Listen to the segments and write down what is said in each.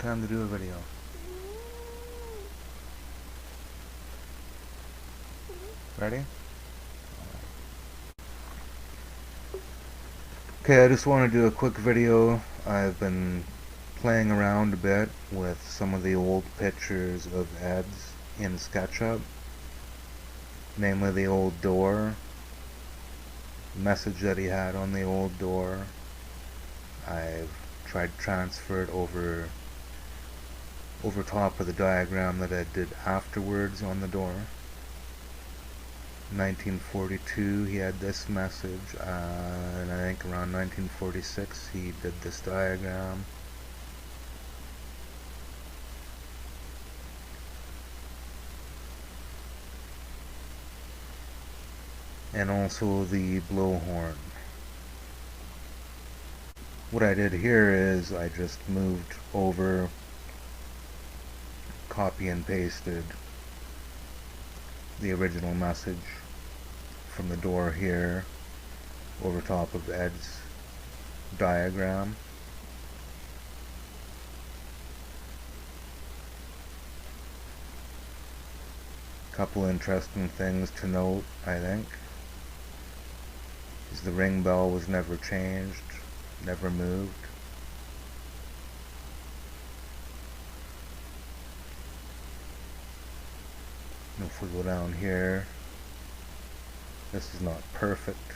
time to do a video. Ready? Okay, I just want to do a quick video. I've been playing around a bit with some of the old pictures of Ed's in SketchUp, namely the old door, the message that he had on the old door. I've tried to transfer it over top of the diagram that Ed did afterwards on the door. 1942 he had this message, and I think around 1946 he did this diagram. And also the blowhorn. What I did here is I just moved over, copy and pasted the original message from the door here over top of Ed's diagram. Couple interesting things to note, I think, is the ring bell was never changed, never moved. And if we go down here, this is not perfect,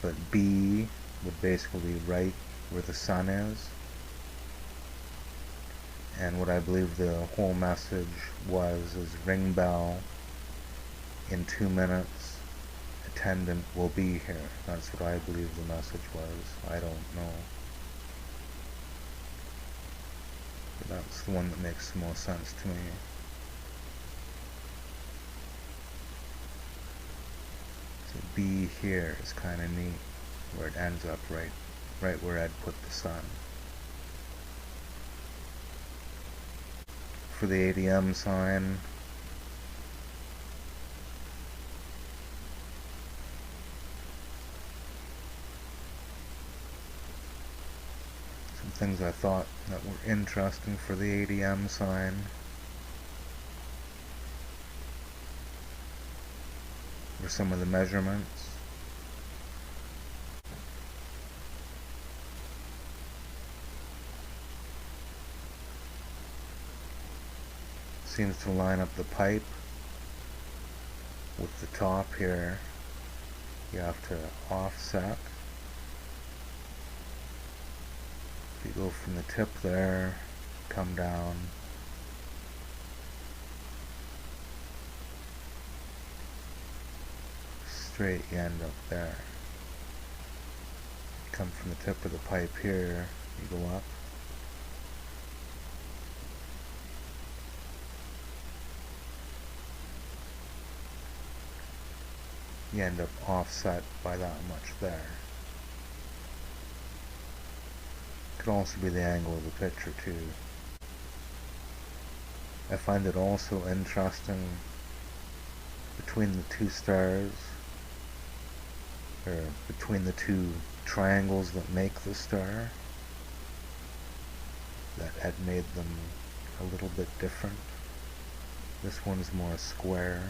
but B would basically be right where the sun is. And what I believe the whole message was is ring bell, in 2 minutes attendant will be here. That's what I believe the message was. I don't know, but that's the one that makes the most sense to me. So B here is kind of neat, where it ends up right where Ed put the sun. For the ADM sign, some things I thought that were interesting for the ADM sign were some of the measurements. Seems to line up the pipe with the top here. You have to offset. If you go from the tip there, come down, straight, you end up there. You come from the tip of the pipe here, you go up. You end up offset by that much there. Could also be the angle of the picture too. I find it also interesting between the two stars, or between the two triangles that make the star, that Ed made them a little bit different. This one's more square.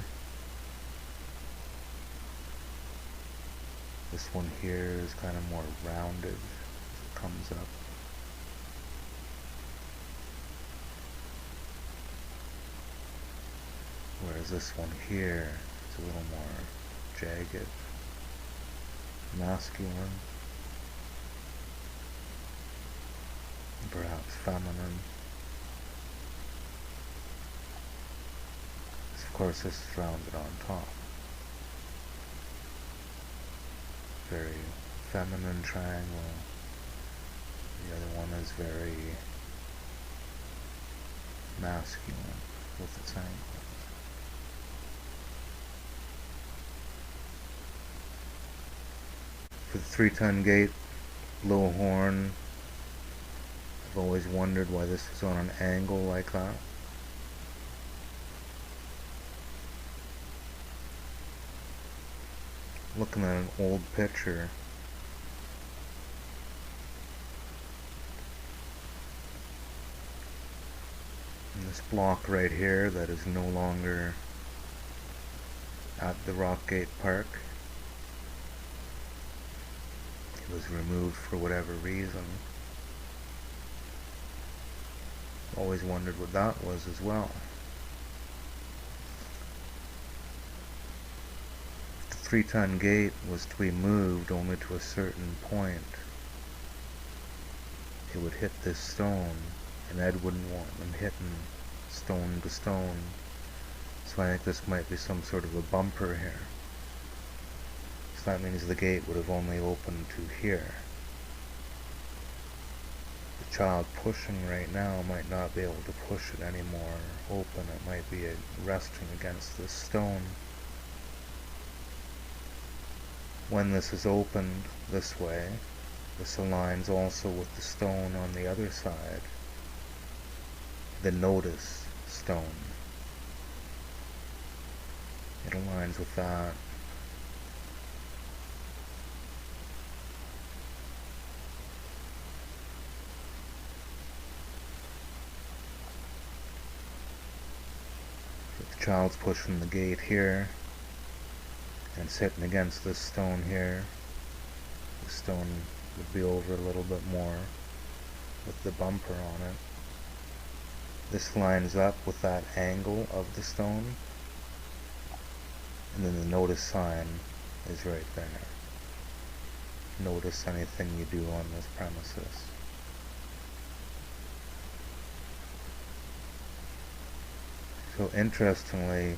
This one here is kind of more rounded as it comes up. Whereas this one here is a little more jagged, masculine, perhaps feminine. Of course, this is rounded on top. Very feminine triangle. The other one is very masculine with its angles. For the 3-ton gate blowhorn, I've always wondered why this was on an angle like that. Looking at an old picture, this block right here that is no longer at the Rockgate Park. It was removed for whatever reason. Always wondered what that was as well. The 3-ton gate was to be moved only to a certain point. It would hit this stone, and Ed wouldn't want them hitting stone to stone. So I think this might be some sort of a bumper here. So that means the gate would have only opened to here. The child pushing right now might not be able to push it anymore open. It might be resting against this stone. When this is opened this way, this aligns also with the stone on the other side, the notice stone. It aligns with that. If the child's pushing the gate here and it's hitting against this stone here, the stone would be over a little bit more with the bumper on it. This lines up with that angle of the stone, and then the notice sign is right there. Notice anything you do on this premises. So interestingly,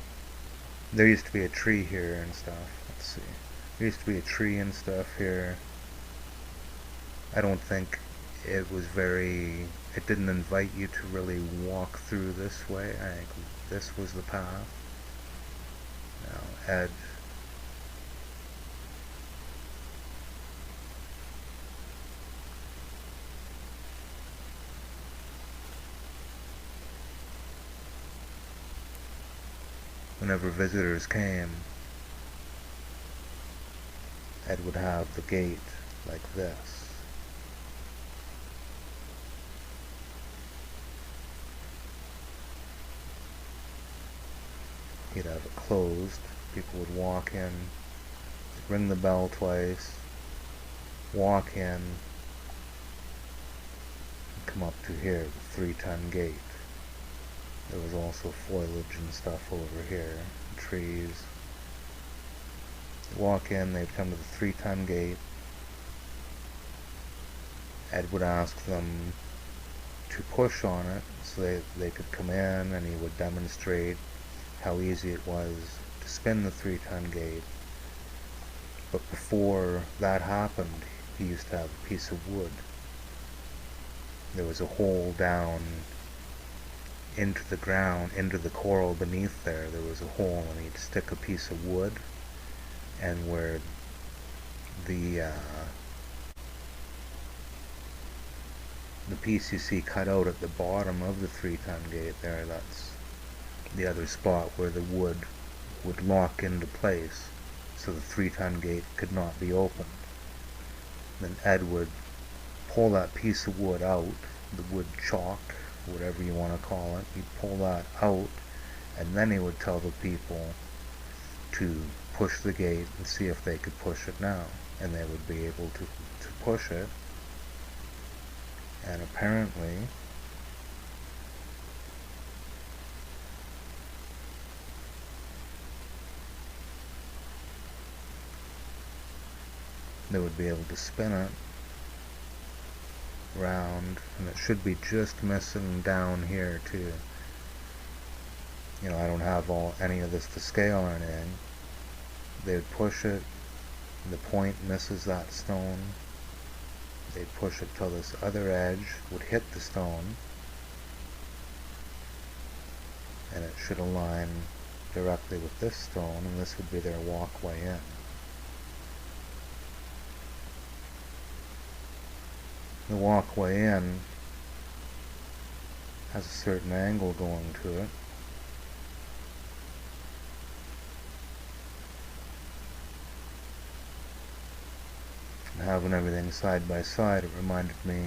there used to be a tree here and stuff. Let's see. There used to be a tree and stuff here. I don't think it didn't invite you to really walk through this way. I think this was the path. Now, Ed whenever visitors came, Ed would have the gate like this. He'd have it closed. People would walk in, ring the bell twice, walk in, and come up to here, the 3-ton gate. There was also foliage and stuff over here, trees. Walk in, they'd come to the 3-ton gate. Ed would ask them to push on it so they could come in, and he would demonstrate how easy it was to spin the 3-ton gate. But before that happened, he used to have a piece of wood. There was a hole down into the ground, into the coral beneath there. There was a hole, and he'd stick a piece of wood, and where the piece you see cut out at the bottom of the 3-ton gate there, that's the other spot where the wood would lock into place so the 3-ton gate could not be opened. Then Ed would pull that piece of wood out, the wood chalk, whatever you want to call it. He'd pull that out, and then he would tell the people to push the gate and see if they could push it now, and they would be able to push it. And apparently they would be able to spin it round, and it should be just missing down here too. You know, I don't have any of this to scale or anything. They would push it, the point misses that stone. They'd push it till this other edge would hit the stone, and it should align directly with this stone, and this would be their walkway in. The walkway in has a certain angle going to it. And having everything side by side, it reminded me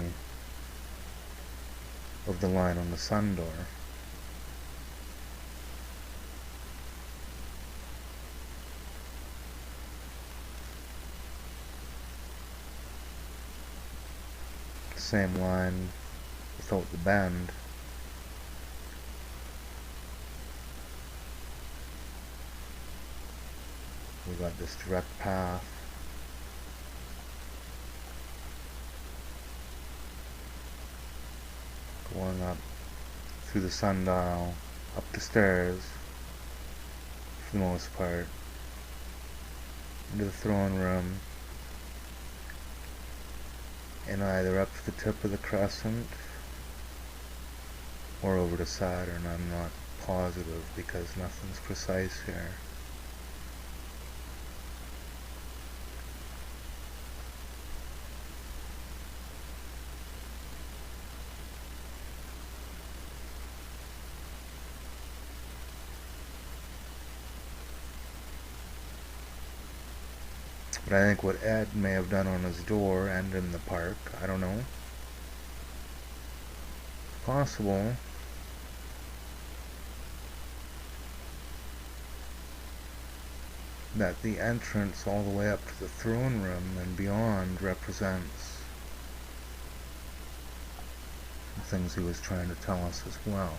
of the line on the sun door. same line without the bend. We got this direct path. Going up through the sundial, up the stairs, for the most part, into the throne room, and either up to the tip of the crescent or over to Saturn. I'm not positive because nothing's precise here. But I think what Ed may have done on his door and in the park, I don't know. It's possible. That the entrance all the way up to the throne room and beyond represents the things he was trying to tell us as well.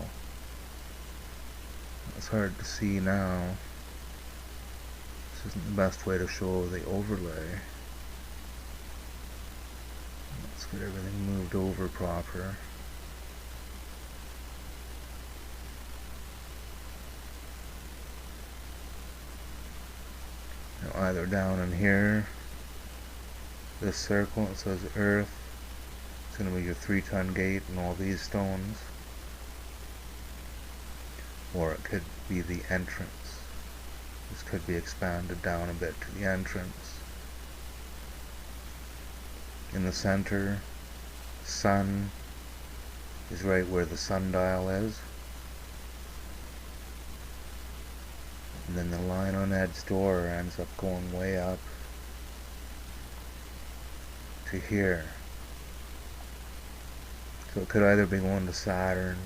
It's hard to see now. This isn't the best way to show the overlay. Let's get everything moved over proper. Now either down in here, this circle, it says Earth. It's going to be your 3-ton gate and all these stones. Or it could be the entrance. This could be expanded down a bit to the entrance. In the center, sun is right where the sundial is. And then the line on Ed's door ends up going way up to here. So it could either be going to Saturn,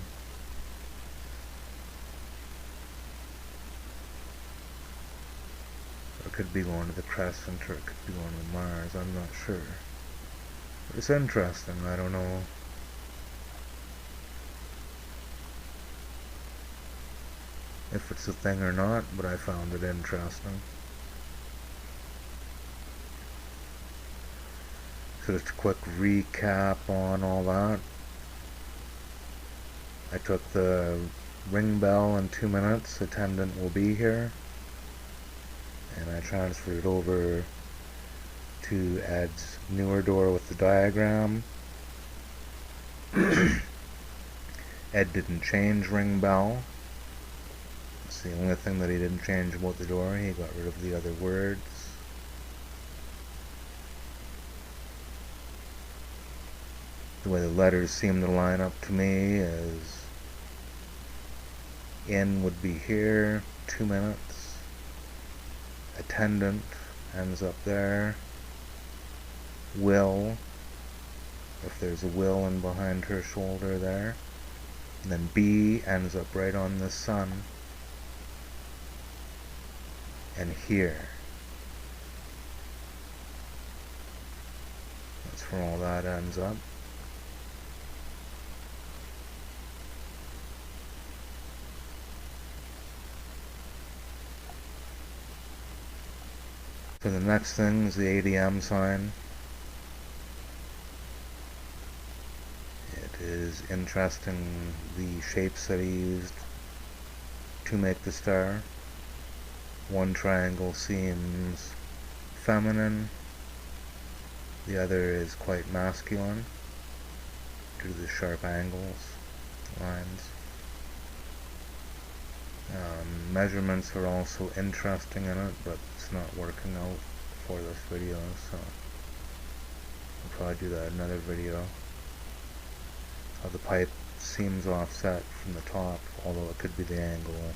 or it could be going to the crescent, or it could be going to Mars. I'm not sure. But it's interesting. I don't know if it's a thing or not, but I found it interesting. So just a quick recap on all that. I took the ring bell in 2 minutes. Attendant will be here. And I transferred it over to Ed's newer door with the diagram. Ed didn't change ring bell. It's the only thing that he didn't change about the door. He got rid of the other words. The way the letters seem to line up to me is in would be here, 2 minutes. Attendant ends up there. Will, if there's a will in behind her shoulder there. And then B ends up right on the sun. And here. That's where all that ends up. So the next thing is the ADM sign. It is interesting the shapes that he used to make the star. One triangle seems feminine, the other is quite masculine due to the sharp angles, lines. Measurements are also interesting in it, but it's not working out for this video, so I'll probably do that in another video. How the pipe seems offset from the top, although it could be the angle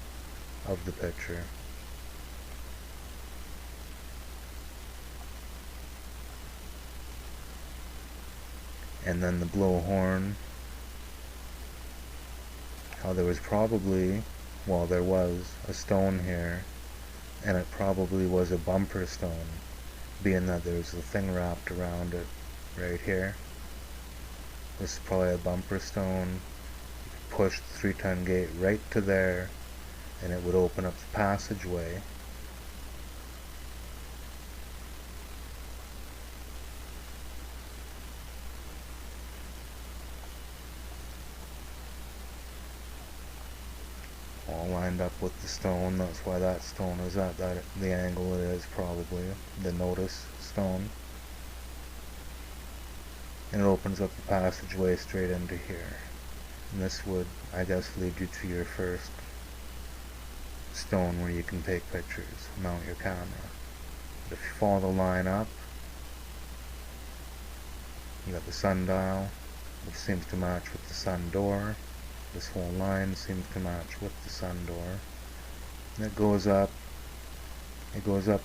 of the picture. And then the blowhorn, how there was probably, well, there was a stone here, and it probably was a bumper stone, being that there's a thing wrapped around it right here. This is probably a bumper stone. Push the 3-ton gate right to there, and it would open up the passageway. All lined up with the stone. That's why that stone is at the angle it is, probably the notice stone. And it opens up the passageway straight into here. And this would, I guess, lead you to your first stone where you can take pictures, mount your camera. But if you follow the line up, you got the sundial, which seems to match with the sun door. This whole line seems to match with the sun door. And it goes up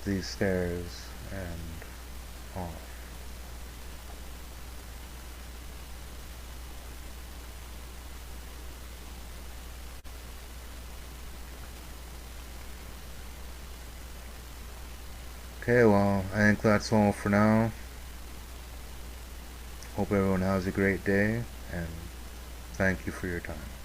these stairs and off. Okay, well, I think that's all for now. Hope everyone has a great day, and thank you for your time.